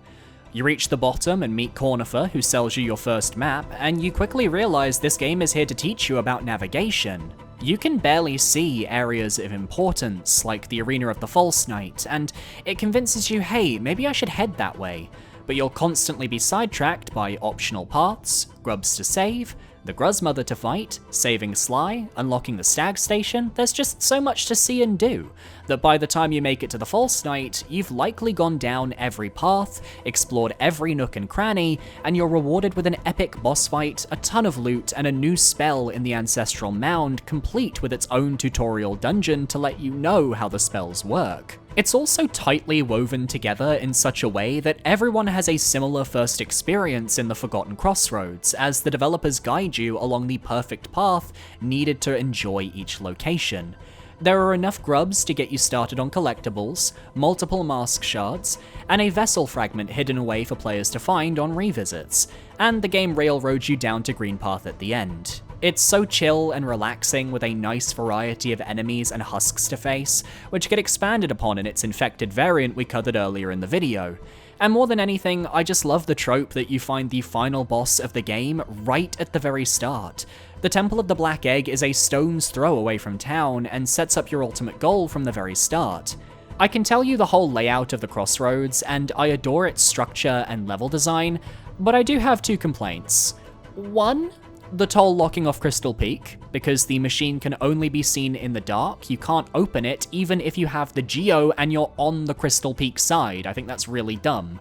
You reach the bottom and meet Cornifer, who sells you your first map, and you quickly realize this game is here to teach you about navigation. You can barely see areas of importance, like the Arena of the False Knight, and it convinces you, hey, maybe I should head that way. But you'll constantly be sidetracked by optional paths, grubs to save, the Gruzmother to fight, saving Sly, unlocking the Stag Station. There's just so much to see and do, that by the time you make it to the False Knight, you've likely gone down every path, explored every nook and cranny, and you're rewarded with an epic boss fight, a ton of loot, and a new spell in the Ancestral Mound, complete with its own tutorial dungeon to let you know how the spells work. It's also tightly woven together in such a way that everyone has a similar first experience in the Forgotten Crossroads, as the developers guide you along the perfect path needed to enjoy each location. There are enough grubs to get you started on collectibles, multiple mask shards, and a vessel fragment hidden away for players to find on revisits, and the game railroads you down to Green Path at the end. It's so chill and relaxing with a nice variety of enemies and husks to face, which get expanded upon in its infected variant we covered earlier in the video. And more than anything, I just love the trope that you find the final boss of the game right at the very start. The Temple of the Black Egg is a stone's throw away from town and sets up your ultimate goal from the very start. I can tell you the whole layout of the Crossroads, and I adore its structure and level design, but I do have two complaints. One, the toll locking off Crystal Peak, because the machine can only be seen in the dark. You can't open it even if you have the Geo and you're on the Crystal Peak side. I think that's really dumb.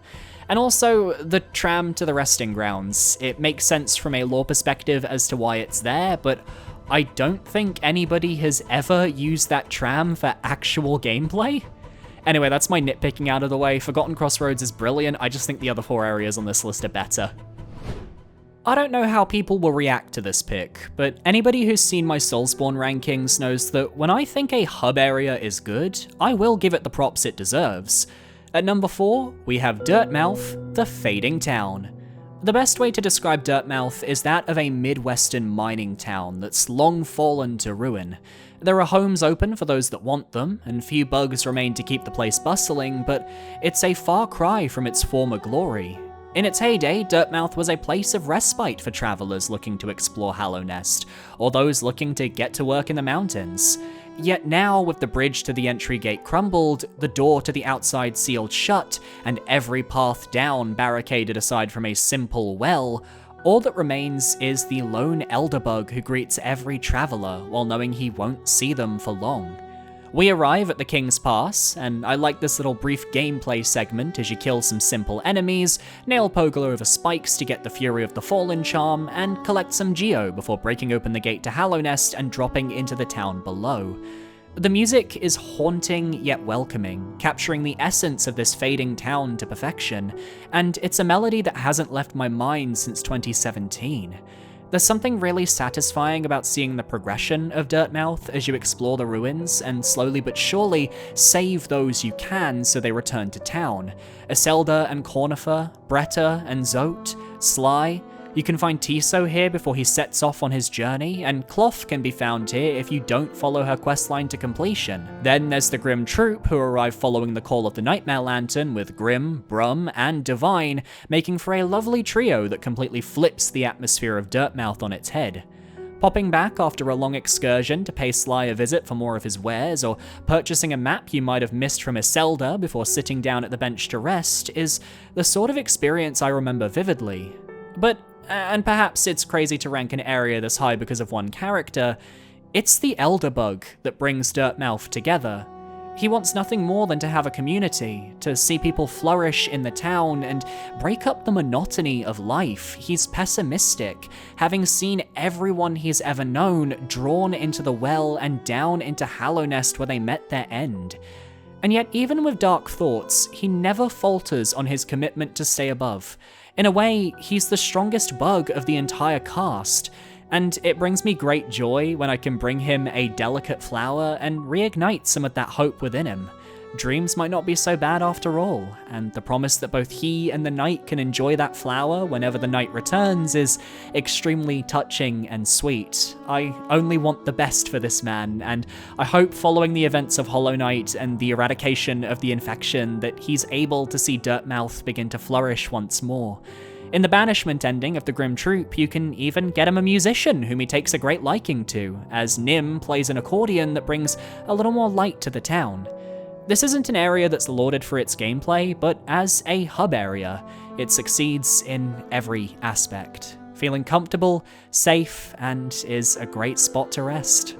And also, the tram to the resting grounds. It makes sense from a lore perspective as to why it's there, but I don't think anybody has ever used that tram for actual gameplay. Anyway, that's my nitpicking out of the way. Forgotten Crossroads is brilliant, I just think the other 4 areas on this list are better. I don't know how people will react to this pick, but anybody who's seen my Soulspawn rankings knows that when I think a hub area is good, I will give it the props it deserves. At number 4, we have Dirtmouth, the Fading Town. The best way to describe Dirtmouth is that of a Midwestern mining town that's long fallen to ruin. There are homes open for those that want them, and few bugs remain to keep the place bustling, but it's a far cry from its former glory. In its heyday, Dirtmouth was a place of respite for travelers looking to explore Hallownest, or those looking to get to work in the mountains. Yet now, with the bridge to the entry gate crumbled, the door to the outside sealed shut, and every path down barricaded aside from a simple well, all that remains is the lone elderbug who greets every traveler while knowing he won't see them for long. We arrive at the King's Pass, and I like this little brief gameplay segment as you kill some simple enemies, nail Pogler over spikes to get the Fury of the Fallen charm, and collect some Geo before breaking open the gate to Hallownest and dropping into the town below. The music is haunting yet welcoming, capturing the essence of this fading town to perfection, and it's a melody that hasn't left my mind since 2017. There's something really satisfying about seeing the progression of Dirtmouth as you explore the ruins and slowly but surely save those you can so they return to town. Iselda and Cornifer, Bretta and Zote, Sly. You can find Tiso here before he sets off on his journey, and Cloth can be found here if you don't follow her questline to completion. Then there's the Grim Troop, who arrive following the call of the Nightmare Lantern, with Grim, Brum, and Divine, making for a lovely trio that completely flips the atmosphere of Dirtmouth on its head. Popping back after a long excursion to pay Sly a visit for more of his wares, or purchasing a map you might have missed from Iselda before sitting down at the bench to rest, is the sort of experience I remember vividly. But and perhaps it's crazy to rank an area this high because of one character, it's the Elderbug that brings Dirtmouth together. He wants nothing more than to have a community, to see people flourish in the town and break up the monotony of life. He's pessimistic, having seen everyone he's ever known drawn into the well and down into Hallownest where they met their end. And yet, even with dark thoughts, he never falters on his commitment to stay above. In a way, he's the strongest bug of the entire cast, and it brings me great joy when I can bring him a delicate flower and reignite some of that hope within him. Dreams might not be so bad after all, and the promise that both he and the knight can enjoy that flower whenever the knight returns is extremely touching and sweet. I only want the best for this man, and I hope following the events of Hollow Knight and the eradication of the infection that he's able to see Dirtmouth begin to flourish once more. In the banishment ending of the Grim Troop, you can even get him a musician whom he takes a great liking to, as Nim plays an accordion that brings a little more light to the town. This isn't an area that's lauded for its gameplay, but as a hub area, it succeeds in every aspect. feeling comfortable, safe, and is a great spot to rest.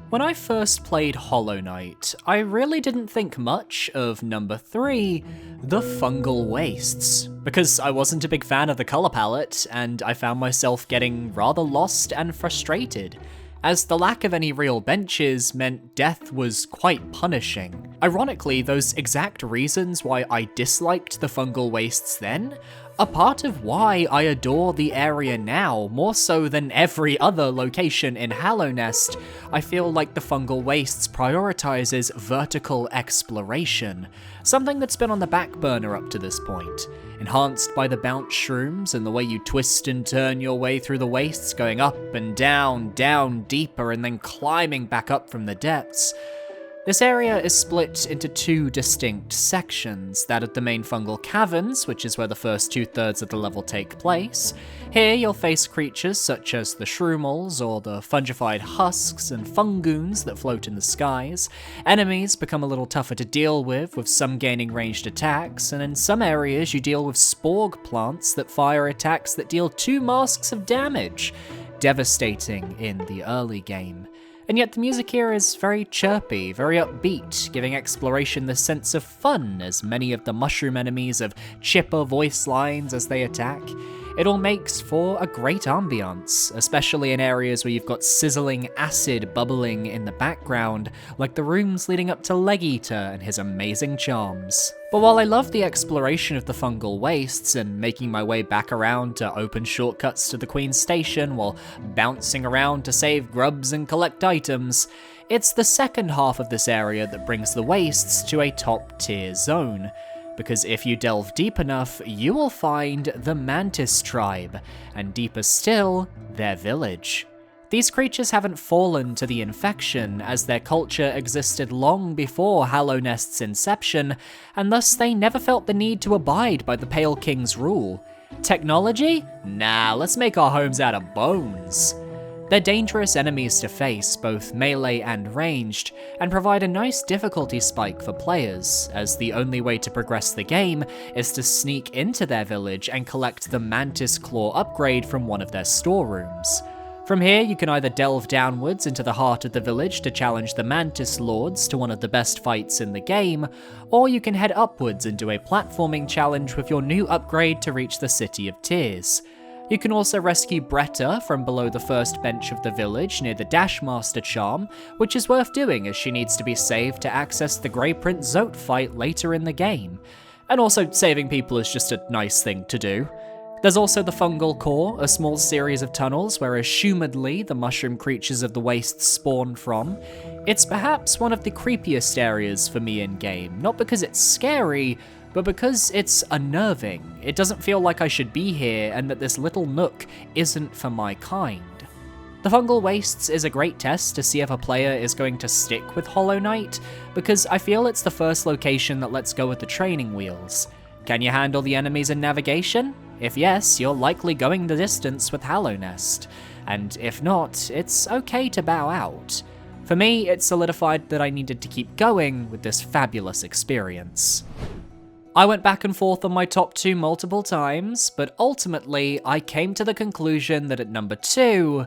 When I first played Hollow Knight, I really didn't think much of number 3, the Fungal Wastes, because I wasn't a big fan of the colour palette, and I found myself getting rather lost and frustrated, as the lack of any real benches meant death was quite punishing. Ironically, those exact reasons why I disliked the Fungal Wastes then are part of why I adore the area now, more so than every other location in Hallownest. I feel like the Fungal Wastes prioritizes vertical exploration, something that's been on the back burner up to this point. Enhanced by the bounce shrooms and the way you twist and turn your way through the wastes, going up and down, down deeper, and then climbing back up from the depths. This area is split into 2 distinct sections, that of the main fungal caverns, which is where the first 2/3 of the level take place. Here you'll face creatures such as the shroomals, or the fungified husks and fungoons that float in the skies. Enemies become a little tougher to deal with some gaining ranged attacks, and in some areas you deal with sporg plants that fire attacks that deal 2 masks of damage, devastating in the early game. And yet the music here is very chirpy, very upbeat, giving exploration the sense of fun as many of the mushroom enemies have chipper voice lines as they attack. It all makes for a great ambiance, especially in areas where you've got sizzling acid bubbling in the background, like the rooms leading up to Leg-Eater and his amazing charms. But while I love the exploration of the fungal wastes and making my way back around to open shortcuts to the Queen's Station while bouncing around to save grubs and collect items, it's the second half of this area that brings the wastes to a top tier zone. Because if you delve deep enough, you will find the Mantis tribe, and deeper still, their village. These creatures haven't fallen to the infection, as their culture existed long before Hallownest's inception, and thus they never felt the need to abide by the Pale King's rule. Technology? Nah, let's make our homes out of bones. They're dangerous enemies to face, both melee and ranged, and provide a nice difficulty spike for players, as the only way to progress the game is to sneak into their village and collect the Mantis Claw upgrade from one of their storerooms. From here, you can either delve downwards into the heart of the village to challenge the Mantis Lords to one of the best fights in the game, or you can head upwards into a platforming challenge with your new upgrade to reach the City of Tears. You can also rescue Bretta from below the first bench of the village near the Dashmaster charm, which is worth doing as she needs to be saved to access the Grey Prince Zote fight later in the game. And also, saving people is just a nice thing to do. There's also the Fungal Core, a small series of tunnels where assumedly the mushroom creatures of the wastes spawn from. It's perhaps one of the creepiest areas for me in-game, not because it's scary, but because it's unnerving. It doesn't feel like I should be here, and that this little nook isn't for my kind. The Fungal Wastes is a great test to see if a player is going to stick with Hollow Knight, because I feel it's the first location that lets go with the training wheels. Can you handle the enemies and navigation? If yes, you're likely going the distance with Hallownest, and if not, it's okay to bow out. For me, it solidified that I needed to keep going with this fabulous experience. I went back and forth on my top 2 multiple times, but ultimately I came to the conclusion that at number 2,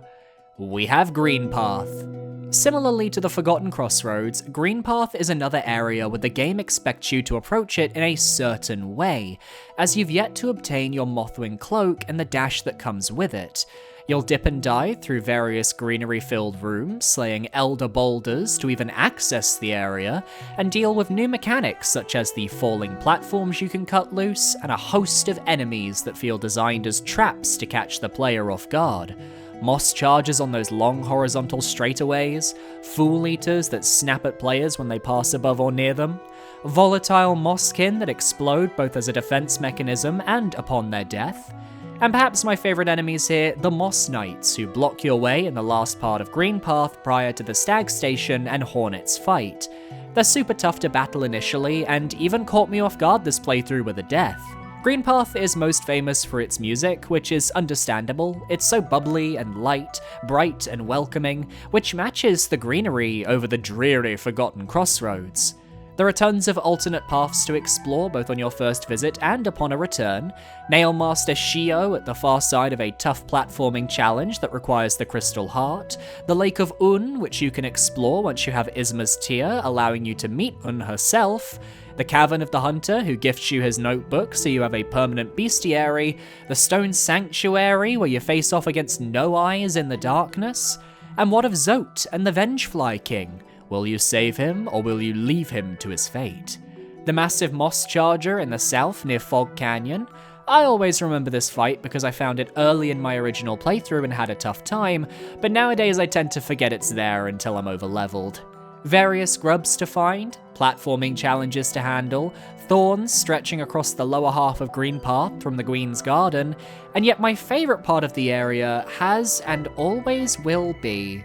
we have Greenpath. Similarly to the Forgotten Crossroads, Greenpath is another area where the game expects you to approach it in a certain way, as you've yet to obtain your Mothwing Cloak and the dash that comes with it. You'll dip and dive through various greenery-filled rooms, slaying elder boulders to even access the area, and deal with new mechanics such as the falling platforms you can cut loose, and a host of enemies that feel designed as traps to catch the player off guard. Moss charges on those long horizontal straightaways, Fool Eaters that snap at players when they pass above or near them, volatile mosskin that explode both as a defense mechanism and upon their death, and perhaps my favourite enemies here, the Moss Knights, who block your way in the last part of Greenpath prior to the Stag Station and Hornets fight. They're super tough to battle initially, and even caught me off guard this playthrough with a death. Greenpath is most famous for its music, which is understandable. It's so bubbly and light, bright and welcoming, which matches the greenery over the dreary Forgotten Crossroads. There are tons of alternate paths to explore both on your first visit and upon a return. Nailmaster Shio at the far side of a tough platforming challenge that requires the Crystal Heart, the Lake of Un, which you can explore once you have Isma's Tear, allowing you to meet Un herself, the Cavern of the Hunter, who gifts you his notebook so you have a permanent bestiary, the Stone Sanctuary, where you face off against No Eyes in the darkness, and what of Zote and the Vengefly King? Will you save him, or will you leave him to his fate? The massive moss charger in the south near Fog Canyon. I always remember this fight because I found it early in my original playthrough and had a tough time, but nowadays I tend to forget it's there until I'm overleveled. Various grubs to find, platforming challenges to handle, thorns stretching across the lower half of Green Path from the Queen's Garden, and yet my favourite part of the area has and always will be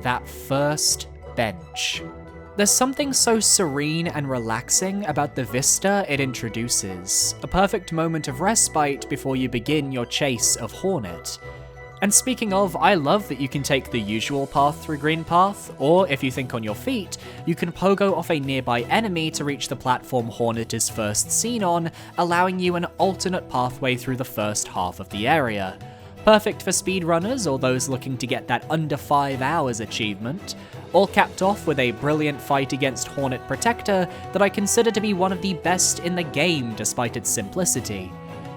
that first bench. There's something so serene and relaxing about the vista it introduces, a perfect moment of respite before you begin your chase of Hornet. And speaking of, I love that you can take the usual path through Green Path, or if you think on your feet, you can pogo off a nearby enemy to reach the platform Hornet is first seen on, allowing you an alternate pathway through the first half of the area. Perfect for speedrunners or those looking to get that under 5 hours achievement, all capped off with a brilliant fight against Hornet Protector that I consider to be one of the best in the game despite its simplicity.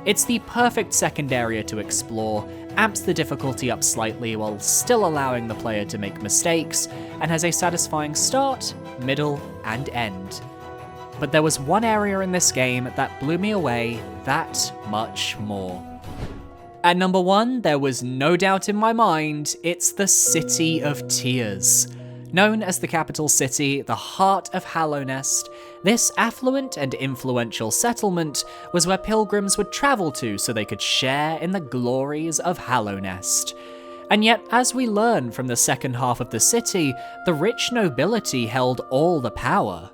It's the perfect second area to explore, amps the difficulty up slightly while still allowing the player to make mistakes, and has a satisfying start, middle, and end. But there was one area in this game that blew me away that much more. At number 1, there was no doubt in my mind, it's the City of Tears. Known as the capital city, the heart of Hallownest, this affluent and influential settlement was where pilgrims would travel to so they could share in the glories of Hallownest. And yet, as we learn from the second half of the city, the rich nobility held all the power.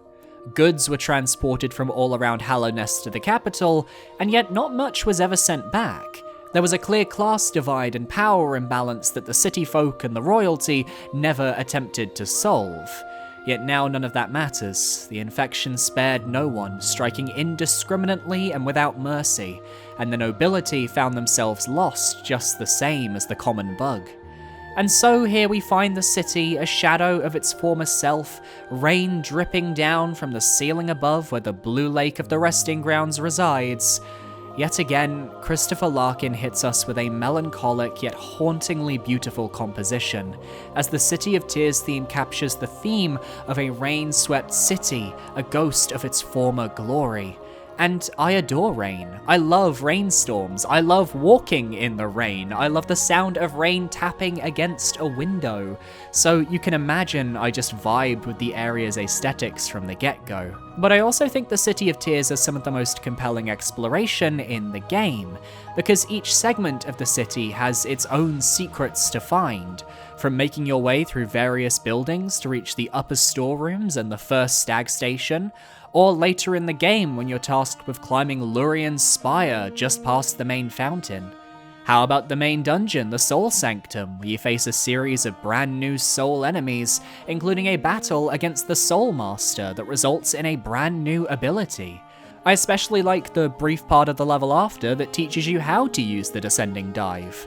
Goods were transported from all around Hallownest to the capital, and yet not much was ever sent back. There was a clear class divide and power imbalance that the city folk and the royalty never attempted to solve. Yet now none of that matters. The infection spared no one, striking indiscriminately and without mercy, and the nobility found themselves lost just the same as the common bug. And so here we find the city, a shadow of its former self, rain dripping down from the ceiling above where the blue lake of the resting grounds resides. Yet again, Christopher Larkin hits us with a melancholic yet hauntingly beautiful composition, as the City of Tears theme captures the theme of a rain-swept city, a ghost of its former glory. And I adore rain. I love rainstorms. I love walking in the rain. I love the sound of rain tapping against a window. So you can imagine I just vibed with the area's aesthetics from the get-go. But I also think the City of Tears has some of the most compelling exploration in the game, because each segment of the city has its own secrets to find. From making your way through various buildings to reach the upper storerooms and the first stag station, or later in the game when you're tasked with climbing Lurian's spire just past the main fountain. How about the main dungeon, the Soul Sanctum, where you face a series of brand new soul enemies, including a battle against the Soul Master that results in a brand new ability. I especially like the brief part of the level after that teaches you how to use the Descending Dive.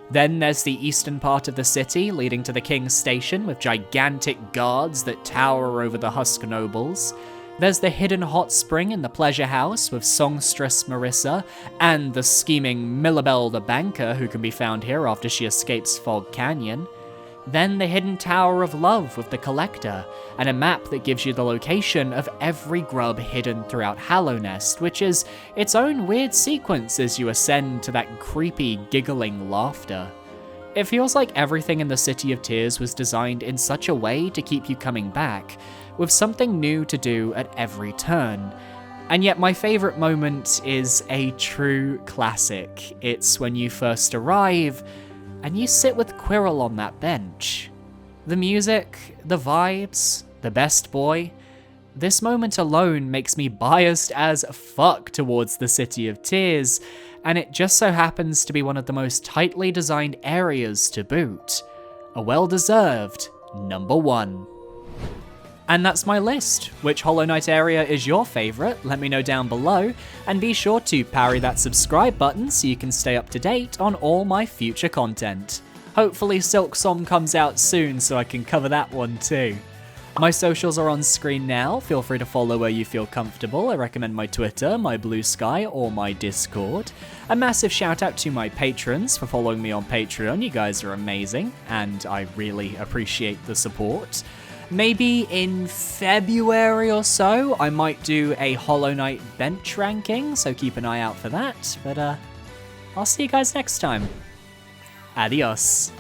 Then there's the eastern part of the city, leading to the King's Station with gigantic guards that tower over the Husk Nobles. There's the hidden hot spring in the Pleasure House with songstress Marissa, and the scheming Millabelle the banker who can be found here after she escapes Fog Canyon. Then the hidden Tower of Love with the Collector, and a map that gives you the location of every grub hidden throughout Hallownest, which is its own weird sequence as you ascend to that creepy, giggling laughter. It feels like everything in the City of Tears was designed in such a way to keep you coming back, with something new to do at every turn. And yet my favourite moment is a true classic. It's when you first arrive, and you sit with Quirrell on that bench. The music, the vibes, the best boy. This moment alone makes me biased as fuck towards the City of Tears, and it just so happens to be one of the most tightly designed areas to boot. A well-deserved number 1. And that's my list. Which Hollow Knight area is your favourite? Let me know down below, and be sure to parry that subscribe button so you can stay up to date on all my future content. Hopefully Silksong comes out soon so I can cover that one too. My socials are on screen now, feel free to follow where you feel comfortable. I recommend my Twitter, my Blue Sky, or my Discord. A massive shout out to my patrons for following me on Patreon, you guys are amazing, and I really appreciate the support. Maybe in February or so, I might do a Hollow Knight bench ranking, so keep an eye out for that, but I'll see you guys next time. Adios.